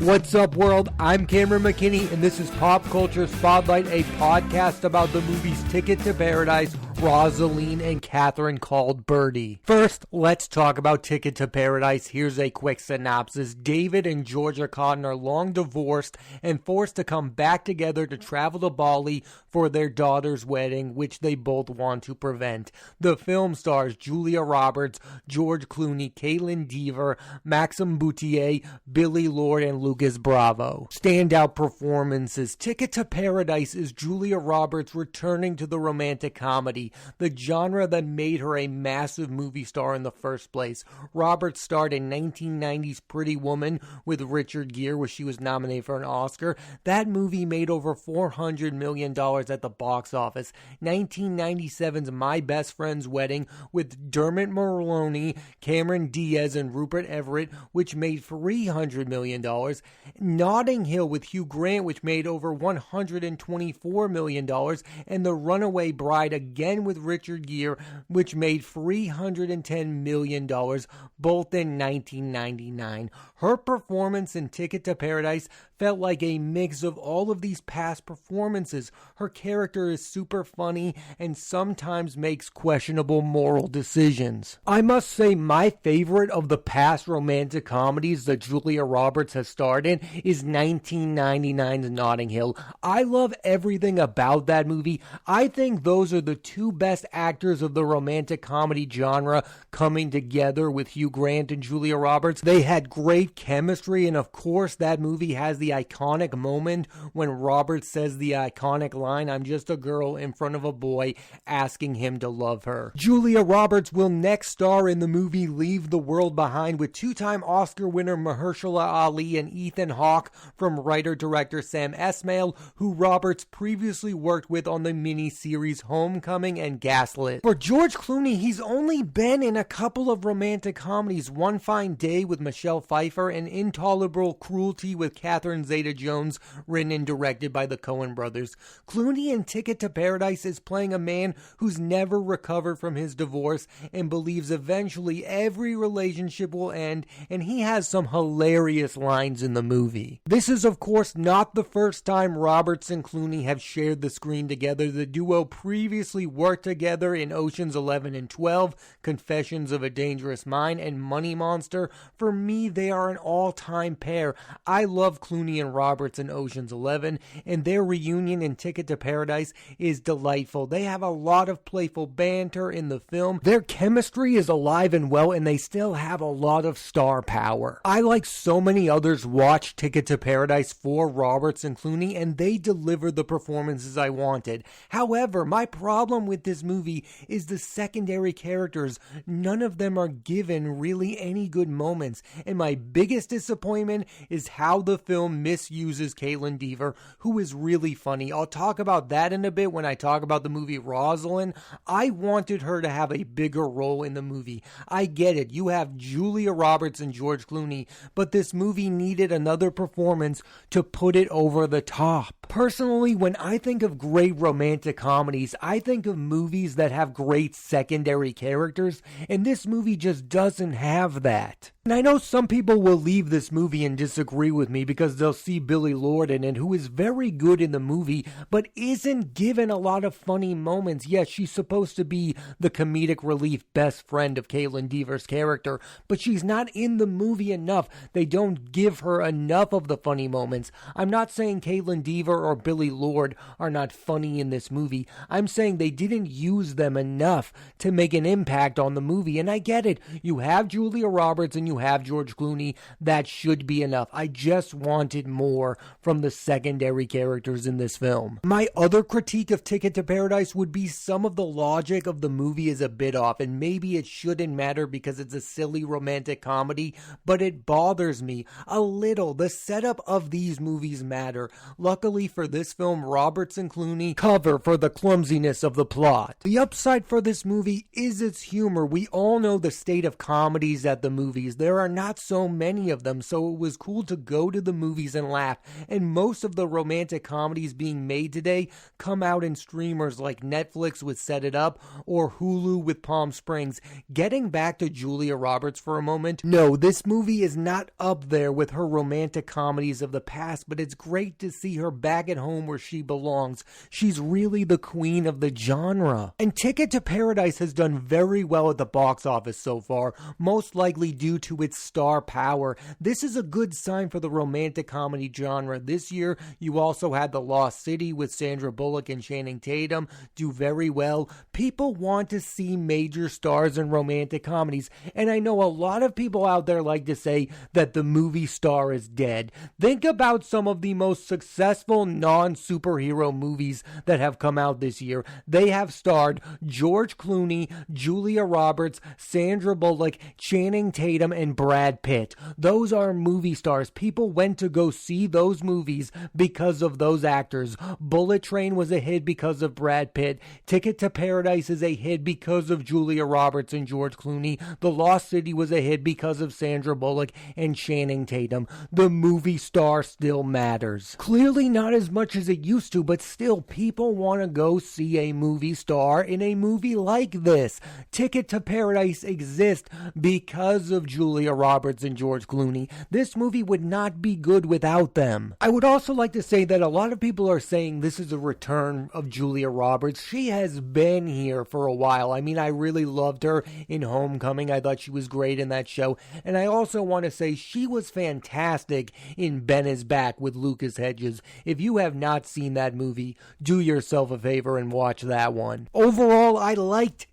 What's up, world? I'm Cameron McKinney, and this is Pop Culture Spotlight, a podcast about the movies Ticket to Paradise, Rosaline, and Katherine Called Birdy. First, let's talk about Ticket to Paradise. Here's a quick synopsis. David and Georgia Cotton are long divorced and forced to come back together to travel to Bali for their daughter's wedding, which they both want to prevent. The film stars Julia Roberts, George Clooney, Kaitlyn Dever, Maxim Boutier, Billy Lord, and Lucas Bravo. Standout performances. Ticket to Paradise is Julia Roberts returning to the romantic comedy, the genre that made her a massive movie star in the first place. Roberts starred in 1990's Pretty Woman with Richard Gere, where she was nominated for an Oscar. That movie made over $400 million at the box office. 1997's My Best Friend's Wedding with Dermot Mulroney, Cameron Diaz, and Rupert Everett, which made $300 million. Notting Hill with Hugh Grant, which made over $124 million. And The Runaway Bride, again with Richard Gere, which made $310 million, both in 1999. Her performance in Ticket to Paradise felt like a mix of all of these past performances. Her character is super funny and sometimes makes questionable moral decisions. I must say my favorite of the past romantic comedies that Julia Roberts has starred in is 1999's Notting Hill. I love everything about that movie. I think those are the two best actors of the romantic comedy genre coming together with Hugh Grant and Julia Roberts. They had great chemistry, and of course that movie has the iconic moment when Roberts says the iconic line, "I'm just a girl in front of a boy asking him to love her." Julia Roberts will next star in the movie Leave the World Behind with two-time Oscar winner Mahershala Ali and Ethan Hawke from writer-director Sam Esmail, who Roberts previously worked with on the mini-series Homecoming and Gaslit. For George Clooney, he's only been in a couple of romantic comedies, One Fine Day with Michelle Pfeiffer and Intolerable Cruelty with Catherine Zeta-Jones, written and directed by the Coen brothers. Clooney in Ticket to Paradise is playing a man who's never recovered from his divorce and believes eventually every relationship will end, and he has some hilarious lines in the movie. This is of course not the first time Roberts and Clooney have shared the screen together. The duo previously worked together in Oceans 11 and 12, Confessions of a Dangerous Mind, and Money Monster. For me, they are an all-time pair. I love Clooney and Roberts in Oceans 11, and their reunion in Ticket to Paradise is delightful. They have a lot of playful banter in the film. Their chemistry is alive and well, and they still have a lot of star power. I, like so many others, watched Ticket to Paradise for Roberts and Clooney, and they delivered the performances I wanted. However, my problem with this movie is the secondary characters. None of them are given really any good moments, and my biggest disappointment is how the film misuses Kaitlyn Dever, who is really funny. I'll talk about that in a bit when I talk about the movie Rosaline. I wanted her to have a bigger role in the movie. I get it, you have Julia Roberts and George Clooney, but this movie needed another performance to put it over the top. Personally, when I think of great romantic comedies, I think of movies that have great secondary characters, and this movie just doesn't have that. And I know some people will leave this movie and disagree with me because they'll see Billy Lord in it, who is very good in the movie, but isn't given a lot of funny moments. Yes, she's supposed to be the comedic relief best friend of Kaitlyn Dever's character, but she's not in the movie enough. They don't give her enough of the funny moments. I'm not saying Kaitlyn Dever or Billy Lord are not funny in this movie. I'm saying they didn't use them enough to make an impact on the movie, and I get it. You have Julia Roberts and you have George Clooney. That should be enough. I just wanted more from the secondary characters in this film. My other critique of Ticket to Paradise would be some of the logic of the movie is a bit off, and maybe it shouldn't matter because it's a silly romantic comedy, but it bothers me a little. The setup of these movies matter. Luckily for this film, Roberts and Clooney cover for the clumsiness of the plot plot. The upside for this movie is its humor. We all know the state of comedies at the movies. There are not so many of them, so it was cool to go to the movies and laugh. And most of the romantic comedies being made today come out in streamers like Netflix with Set It Up or Hulu with Palm Springs. Getting back to Julia Roberts for a moment, no, this movie is not up there with her romantic comedies of the past, but it's great to see her back at home where she belongs. She's really the queen of the genre. And Ticket to Paradise has done very well at the box office so far, most likely due to its star power. This is a good sign for the romantic comedy genre. This year, you also had The Lost City with Sandra Bullock and Channing Tatum do very well. People want to see major stars in romantic comedies, and I know a lot of people out there like to say that the movie star is dead. Think about some of the most successful non-superhero movies that have come out this year. They have starred George Clooney, Julia Roberts, Sandra Bullock, Channing Tatum, and Brad Pitt. Those are movie stars. People went to go see those movies because of those actors. Bullet Train was a hit because of Brad Pitt. Ticket to Paradise is a hit because of Julia Roberts and George Clooney. The Lost City was a hit because of Sandra Bullock and Channing Tatum. The movie star still matters. Clearly not as much as it used to, but still people want to go see a movie star in a movie like this. Ticket to Paradise exists because of Julia Roberts and George Clooney. This movie would not be good without them. I would also like to say that a lot of people are saying this is a return of Julia Roberts. She has been here for a while. I mean, I really loved her in Homecoming. I thought she was great in that show. And I also want to say she was fantastic in Ben is Back with Lucas Hedges. If you have not seen that movie, do yourself a favor and watch that one. Overall, I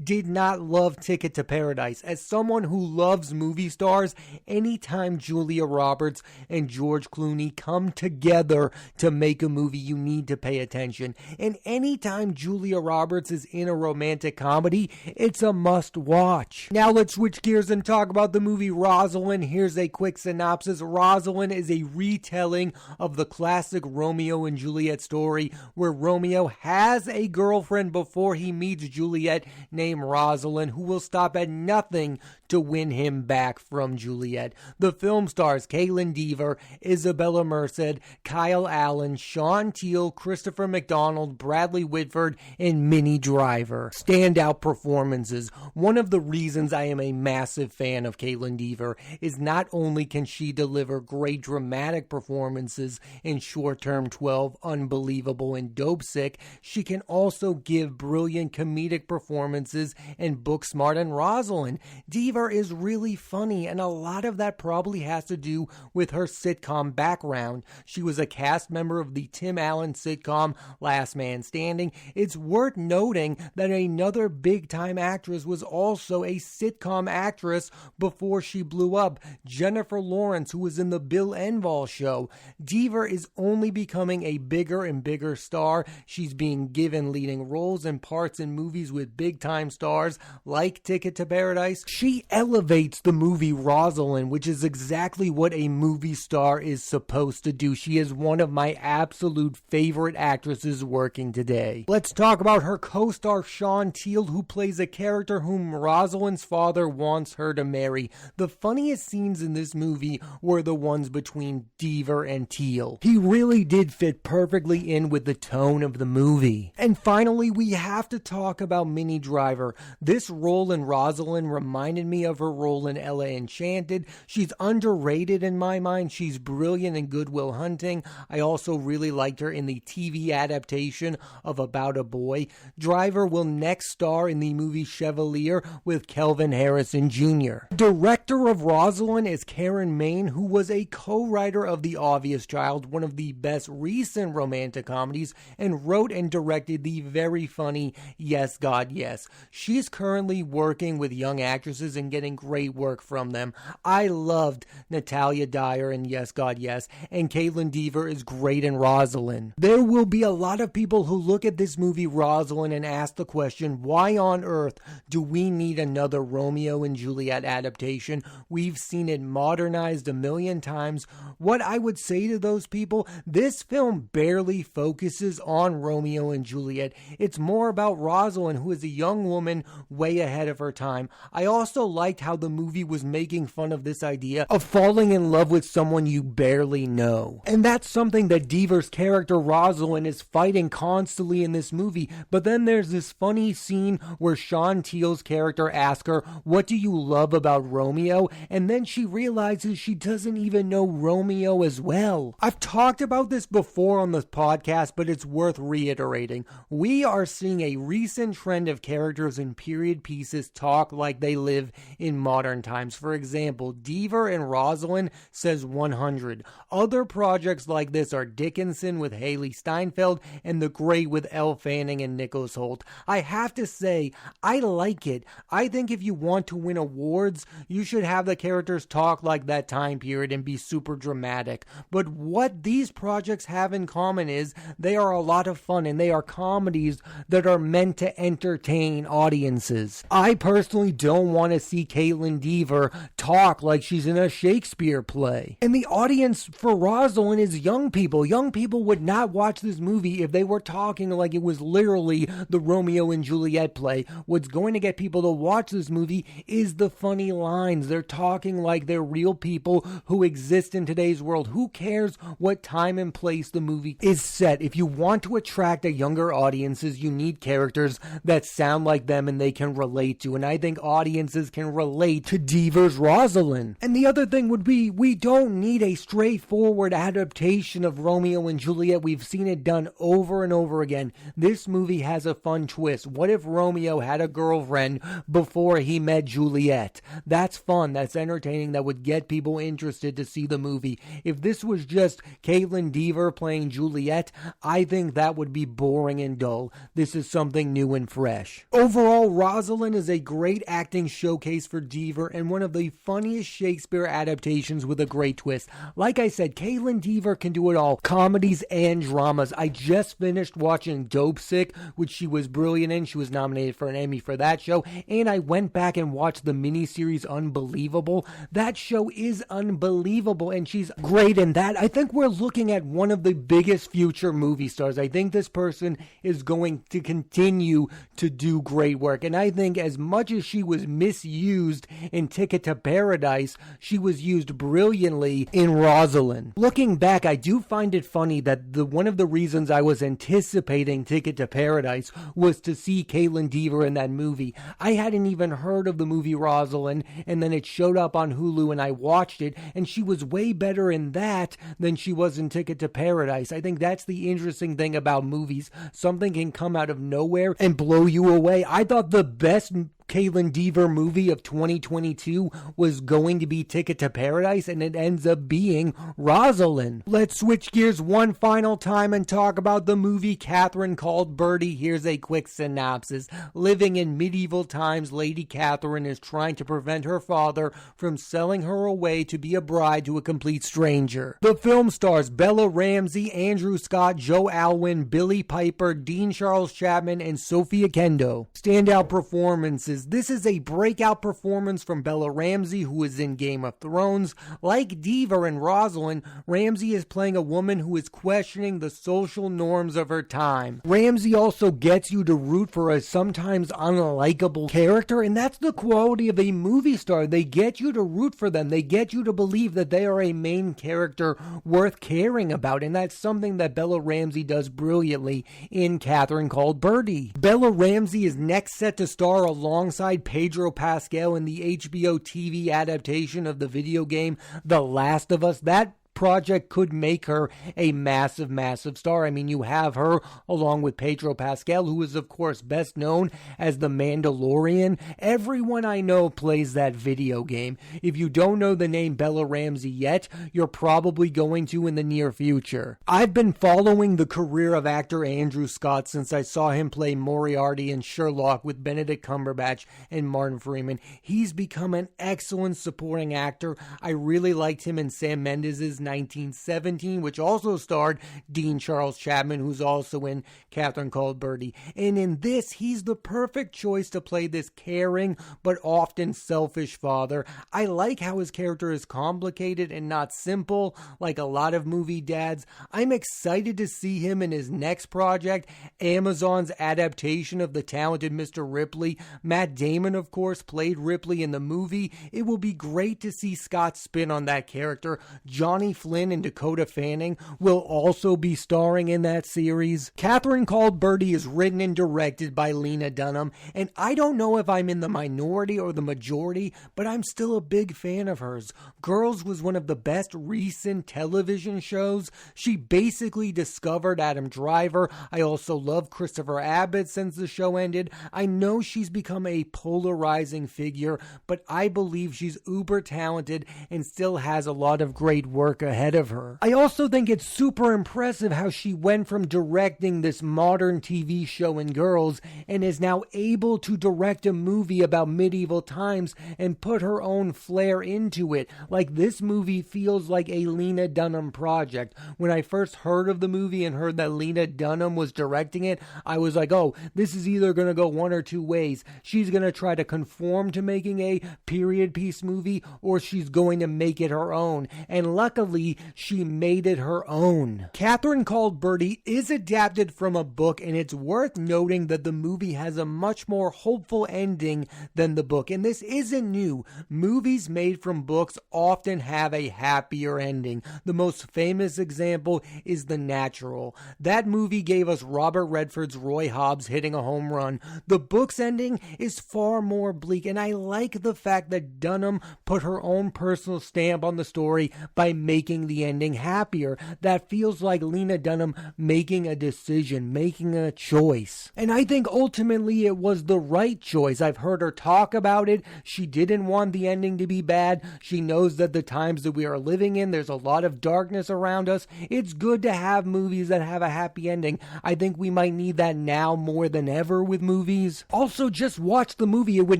did not love Ticket to Paradise. As someone who loves movie stars, anytime Julia Roberts and George Clooney come together to make a movie, you need to pay attention. And anytime Julia Roberts is in a romantic comedy, it's a must watch. Now let's switch gears and talk about the movie Rosaline. Here's a quick synopsis. Rosaline is a retelling of the classic Romeo and Juliet story where Romeo has a girlfriend before he meets Juliet named Rosaline, who will stop at nothing to win him back from Juliet. The film stars Kaitlyn Dever, Isabella Merced, Kyle Allen, Sean Teal, Christopher McDonald, Bradley Whitford, and Minnie Driver. Standout performances. One of the reasons I am a massive fan of Kaitlyn Dever is not only can she deliver great dramatic performances in Short Term 12, Unbelievable, and Dope Sick, she can also give brilliant comedic performances in Booksmart and Rosaline. Dever is really funny, and a lot of that probably has to do with her sitcom background. She was a cast member of the Tim Allen sitcom Last Man Standing. It's worth noting that another big-time actress was also a sitcom actress before she blew up, Jennifer Lawrence, who was in the Bill Engvall Show. Dever is only becoming a bigger and bigger star. She's being given leading roles and parts in movies with big-time stars like Ticket to Paradise. She elevates the movie Rosaline, which is exactly what a movie star is supposed to do. She is one of my absolute favorite actresses working today. Let's talk about her co-star Sean Teal, who plays a character whom Rosaline's father wants her to marry. The funniest scenes in this movie were the ones between Dever and Teal. He really did fit perfectly in with the tone of the movie. And finally, we have to talk about Minnie Driver. This role in Rosaline reminded me of her role in Ella Enchanted. She's underrated in my mind. She's brilliant in Good Will Hunting. I also really liked her in the TV adaptation of About a Boy. Driver will next star in the movie Chevalier with Kelvin Harrison Jr. Director of Rosaline is Karen Maine, who was a co-writer of The Obvious Child, one of the best recent romantic comedies, and wrote and directed the very funny Yes, God, Yes. She's currently working with young actresses and getting great work from them. I loved Natalia Dyer in Yes, God, Yes, and Kaitlyn Dever is great in Rosaline. There will be a lot of people who look at this movie Rosaline and ask the question, why on earth do we need another Romeo and Juliet adaptation? We've seen it modernized a million times. What I would say to those people, this film barely focuses on Romeo and Juliet. It's more about Rosaline, who is a young woman way ahead of her time. I also liked how the movie was making fun of this idea of falling in love with someone you barely know. And that's something that Deaver's character Rosaline is fighting constantly in this movie. But then there's this funny scene where Sean Teal's character asks her, "What do you love about Romeo?" And then she realizes she doesn't even know Romeo as well. I've talked about this before on this podcast, but it's worth reiterating. We are seeing a recent trend of characters in period pieces talk like they live in modern times. For example, Deaver and Rosaline says 100. Other projects like this are Dickinson with Haley Steinfeld and The Great with Elle Fanning and Nicholas Hoult. I have to say, I like it. I think if you want to win awards, you should have the characters talk like that time period and be super dramatic. But what these projects have in common is they are a lot of fun, and they are comedies that are meant to entertain audiences. I personally don't want to see Kaitlyn Deaver talk like she's in a Shakespeare play. And the audience for Rosaline is young people. Young people would not watch this movie if they were talking like it was literally the Romeo and Juliet play. What's going to get people to watch this movie is the funny lines. They're talking like they're real people who exist in today's world. Who cares what time and place the movie is set? If you want to attract a younger audiences, you need characters that sound like them and they can relate to. And I think audiences can relate to Deaver's Rosaline. And the other thing would be, we don't need a straightforward adaptation of Romeo and Juliet. We've seen it done over and over again. This movie has a fun twist. What if Romeo had a girlfriend before he met Juliet? That's fun. That's entertaining. That would get people interested to see the movie. If this was just Kaitlyn Deaver playing Juliet, I think that would be boring and dull. This is something new and fresh. Overall, Rosaline is a great acting showcase for Deaver and one of the funniest Shakespeare adaptations with a great twist. Like I said, Kaitlyn Deaver can do it all, comedies and dramas. I just finished watching Dope Sick, which she was brilliant in. She was nominated for an Emmy for that show, and I went back and watched the miniseries Unbelievable. That show is unbelievable, and she's great in that. I think we're looking at one of the biggest future movie stars. I think this person is going to continue to do great work, and I think as much as she was misused in Ticket to Paradise, she was used brilliantly in Rosaline. Looking back, I do find it funny that one of the reasons I was anticipating Ticket to Paradise was to see Kaitlyn Deaver in that movie. I hadn't even heard of the movie Rosaline, and then it showed up on Hulu and I watched it, and she was way better in that than she was in Ticket to Paradise. I think that's the interesting thing about movies. Something can come out of nowhere and blow you away. I thought the best Kaitlyn Deaver movie of 2022 was going to be Ticket to Paradise, and it ends up being Rosaline. Let's switch gears one final time and talk about the movie Katherine Called Birdy. Here's a quick synopsis. Living in medieval times, Lady Katherine is trying to prevent her father from selling her away to be a bride to a complete stranger. The film stars Bella Ramsey, Andrew Scott, Joe Alwyn, Billy Piper, Dean Charles Chapman, and Sophia Kendo. Standout performances. This is a breakout performance from Bella Ramsey, who is in Game of Thrones. Like Deaver and Rosaline, Ramsey is playing a woman who is questioning the social norms of her time. Ramsey also gets you to root for a sometimes unlikable character, and that's the quality of a movie star. They get you to root for them. They get you to believe that they are a main character worth caring about, and that's something that Bella Ramsey does brilliantly in Katherine Called Birdy. Bella Ramsey is next set to star alongside Pedro Pascal in the HBO TV adaptation of the video game The Last of Us. That project could make her a massive, massive star. I mean, you have her along with Pedro Pascal, who is, of course, best known as the Mandalorian. Everyone I know plays that video game. If you don't know the name Bella Ramsey yet, you're probably going to in the near future. I've been following the career of actor Andrew Scott since I saw him play Moriarty in Sherlock with Benedict Cumberbatch and Martin Freeman. He's become an excellent supporting actor. I really liked him in Sam Mendes' 1917, which also starred Dean Charles Chapman, who's also in Katherine Called Birdy. And in this, he's the perfect choice to play this caring but often selfish father. I like how his character is complicated and not simple like a lot of movie dads. I'm excited to see him in his next project, Amazon's adaptation of The Talented Mr. Ripley. Matt Damon, of course, played Ripley in the movie. It will be great to see Scott's spin on that character. Johnny Flynn and Dakota Fanning will also be starring in that series. Katherine Called Birdy is written and directed by Lena Dunham, and I don't know if I'm in the minority or the majority, but I'm still a big fan of hers. Girls was one of the best recent television shows. She basically discovered Adam Driver. I also love Christopher Abbott since the show ended. I know she's become a polarizing figure, but I believe she's uber talented and still has a lot of great work ahead of her. I also think it's super impressive how she went from directing this modern TV show in Girls and is now able to direct a movie about medieval times and put her own flair into it. Like, this movie feels like a Lena Dunham project. When I first heard of the movie and heard that Lena Dunham was directing it, I was like, oh, this is either going to go one or two ways. She's going to try to conform to making a period piece movie, or she's going to make it her own. And luckily, she made it her own. Katherine Called Birdy is adapted from a book, and it's worth noting that the movie has a much more hopeful ending than the book. And this isn't new. Movies made from books often have a happier ending. The most famous example is The Natural. That movie gave us Robert Redford's Roy Hobbs hitting a home run. The book's ending is far more bleak, and I like the fact that Dunham put her own personal stamp on the story by making the ending happier. That feels like Lena Dunham making a decision, making a choice. And I think ultimately it was the right choice. I've heard her talk about it. She didn't want the ending to be bad. She knows that the times that we are living in, there's a lot of darkness around us. It's good to have movies that have a happy ending. I think we might need that now more than ever with movies. Also, just watch the movie. It would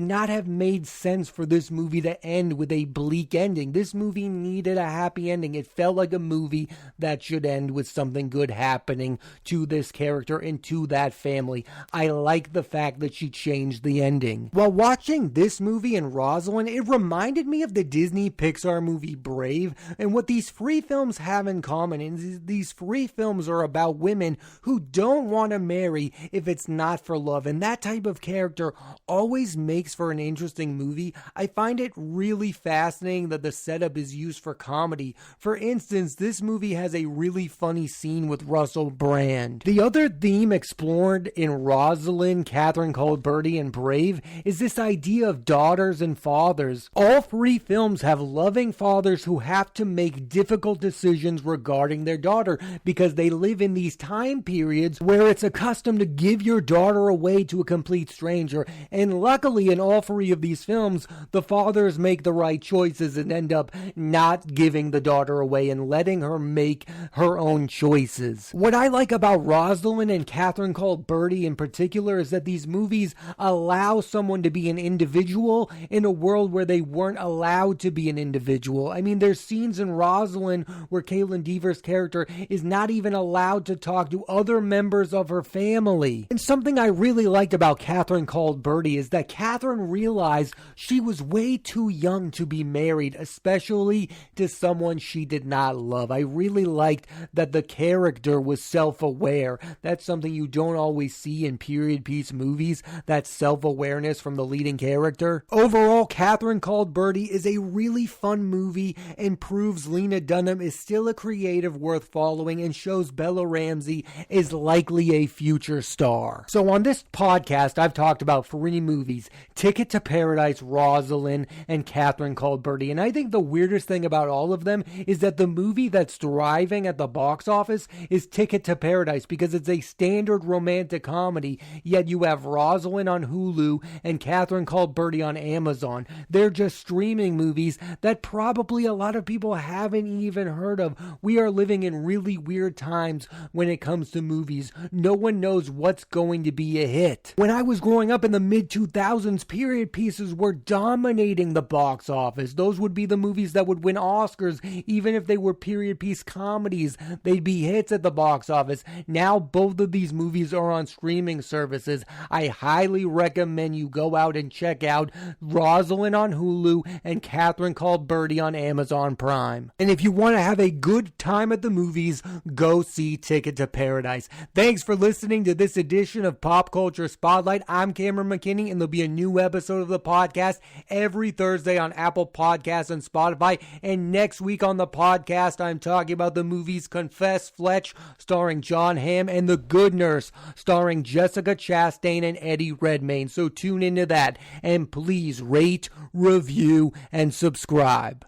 not have made sense for this movie to end with a bleak ending. This movie needed a happy ending. It felt like a movie that should end with something good happening to this character and to that family. I like the fact that she changed the ending. While watching this movie and Rosaline, it reminded me of the Disney Pixar movie Brave, and what these free films have in common is these free films are about women who don't want to marry if it's not for love, and that type of character always makes for an interesting movie. I find it really fascinating that the setup is used for comedy. For instance, this movie has a really funny scene with Russell Brand. The other theme explored in Rosaline, Katherine Called Birdy, and Brave is this idea of daughters and fathers. All three films have loving fathers who have to make difficult decisions regarding their daughter because they live in these time periods where it's accustomed to give your daughter away to a complete stranger. And luckily, in all three of these films, the fathers make the right choices and end up not giving the daughter away and letting her make her own choices. What I like about Rosaline and Katherine Called Birdy in particular is that these movies allow someone to be an individual in a world where they weren't allowed to be an individual. I mean, there's scenes in Rosaline where Kaitlyn Dever's character is not even allowed to talk to other members of her family. And something I really liked about Katherine Called Birdy is that Katherine realized she was way too young to be married, especially to someone she did not love. I really liked that the character was self-aware. That's something you don't always see in period piece movies, that self-awareness from the leading character. Overall, Katherine Called Birdy is a really fun movie and proves Lena Dunham is still a creative worth following and shows Bella Ramsey is likely a future star. So on this podcast, I've talked about three movies: Ticket to Paradise, Rosaline, and Katherine Called Birdy. And I think the weirdest thing about all of them is that the movie that's thriving at the box office is Ticket to Paradise because it's a standard romantic comedy, yet you have Rosaline on Hulu and Katherine Called Birdy on Amazon. They're just streaming movies that probably a lot of people haven't even heard of. We are living in really weird times when it comes to movies. No one knows what's going to be a hit. When I was growing up in the mid-2000s, period pieces were dominating the box office. Those would be the movies that would win Oscars, Even if they were period piece comedies, they'd be hits at the box office. Now both of these movies are on streaming services. I highly recommend you go out and check out Rosaline on Hulu and Katherine Called Birdy on Amazon Prime. And if you want to have a good time at the movies, go see Ticket to Paradise. Thanks for listening to this edition of Pop Culture Spotlight. I'm Cameron McKinney, and there'll be a new episode of the podcast every Thursday on Apple Podcasts and Spotify. And next week on the podcast, I'm talking about the movies Confess Fletch, starring John Hamm, and The Good Nurse, starring Jessica Chastain and Eddie Redmayne. So tune into that, and please rate, review, and subscribe.